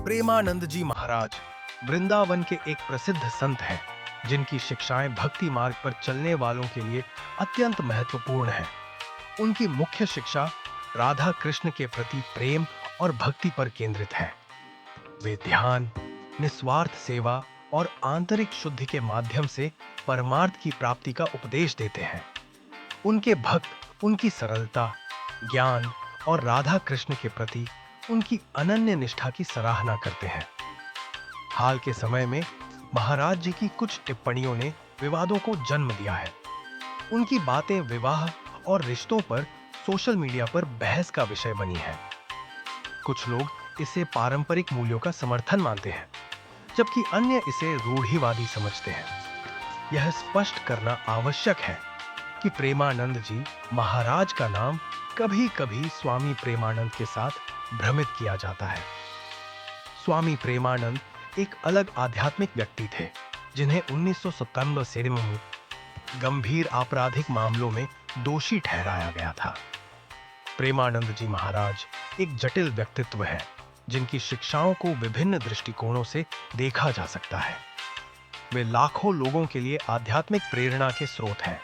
प्रेमानंद जी महाराज वृंदावन के एक प्रसिद्ध संत हैं, जिनकी शिक्षाएं भक्ति मार्ग पर चलने वालों के लिए अत्यंत महत्वपूर्ण हैं। उनकी मुख्य शिक्षा राधा कृष्ण के प्रति प्रेम और भक्ति पर केंद्रित है। वे ध्यान, निस्वार्थ सेवा और आंतरिक शुद्धि के माध्यम से परमार्थ की प्राप्ति का उपदेश देते हैं। उनके भक्त उनकी सरलता, ज्ञान और राधा कृष्ण के प्रति उनकी अनन्य निष्ठा की सराहना करते हैं। हाल के समय में महाराज जी की कुछ टिप्पणियों ने विवादों को जन्म दिया है। उनकी बातें विवाह और रिश्तों पर सोशल मीडिया पर बहस का विषय बनी है। कुछ लोग इसे पारंपरिक मूल्यों का समर्थन मानते हैं, जबकि अन्य इसे रूढ़िवादी समझते हैं। यह स्पष्ट करना आवश्यक है कि प्रेमानंद जी महाराज का नाम कभी-कभी स्वामी प्रेमानंद के साथ भ्रमित किया जाता है। स्वामी प्रेमानंद एक अलग आध्यात्मिक व्यक्ति थे, जिन्हें 1997 में गंभीर आपराधिक मामलों में दोषी ठहराया गया था। प्रेमानंद जी महाराज एक जटिल व्यक्तित्व है, जिनकी शिक्षाओं को विभिन्न दृष्टिकोणों से देखा जा सकता है। वे लाखों लोगों के लिए आध्यात्मिक प्रेरणा के स्रोत हैं,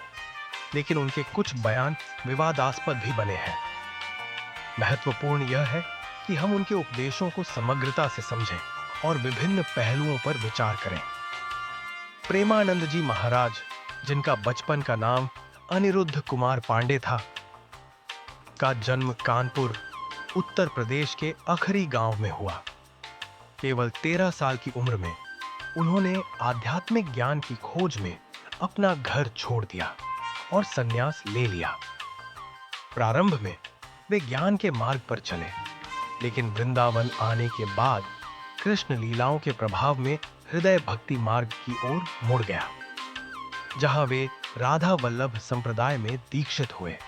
लेकिन उनके कुछ बयान विवादास्पद भी बने हैं। महत्वपूर्ण यह है कि हम उनके उपदेशों को समग्रता से समझें और विभिन्न पहलुओं पर विचार करें। प्रेमानंद जी महाराज, जिनका बचपन का नाम अनिरुद्ध कुमार पांडे था, का जन्म कानपुर, उत्तर प्रदेश के अखरी गांव में हुआ। केवल 13 साल की उम्र में उन्होंने आध्यात्मिक ज्ञान की खोज में अपना घर छोड़ दिया और संन्यास ले लिया। प्रारंभ में वे ज्ञान के मार्ग पर चले, लेकिन वृंदावन आने के बाद कृष्ण लीलाओं के प्रभाव में हृदय भक्ति मार्ग की ओर मुड़ गया, जहां वे राधा वल्लभ संप्रदाय में दीक्षित हुए।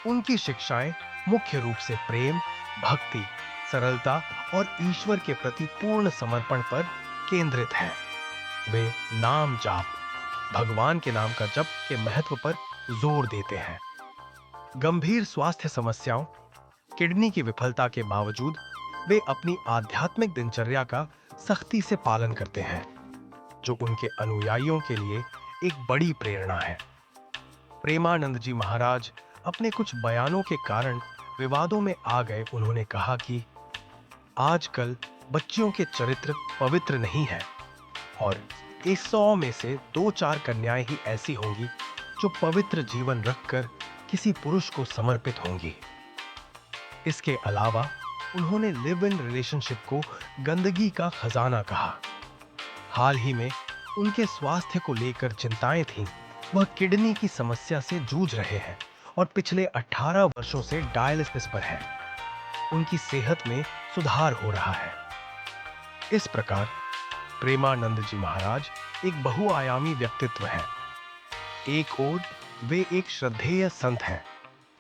उनकी शिक्षाएं मुख्य रूप से प्रेम, भक्ति, सरलता और ईश्वर के प्रति पूर्ण समर्पण पर केंद्रित हैं। वे नाम जाप, भगवान के नाम का जप के महत्व पर जोर देते हैं। गंभीर स्वास्थ्य समस्याओं, किडनी की विफलता के बावजूद वे अपनी आध्यात्मिक दिनचर्या का सख्ती से पालन करते हैं, जो उनके अनुयायियों के लिए एक बड़ी प्रेरणा है। प्रेमानंद जी महाराज अपने कुछ बयानों के कारण विवादों में आ गए। उन्होंने कहा कि आजकल बच्चियों के चरित्र पवित्र नहीं है और 100 में से 2-4 कन्याएं ही ऐसी होंगी जो पवित्र जीवन रखकर किसी पुरुष को समर्पित होंगी। इसके अलावा उन्होंने लिव इन रिलेशनशिप को गंदगी का खजाना कहा। हाल ही में उनके स्वास्थ्य को लेकर चिंताएं थीं। वह किडनी की समस्या से जूझ रहे हैं और पिछले 18 वर्षों से डायलिसिस पर हैं। उनकी सेहत में सुधार हो रहा है। इस प्रकार प्रेमानंद जी महाराज एक बहुआयामी व्यक्तित्व हैं। एक ओर वे एक श्रद्धेय संत हैं,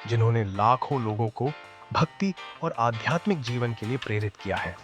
जिन्होंने लाखों लोगों को भक्ति और आध्यात्मिक जीवन के लिए प्रेरित किया है।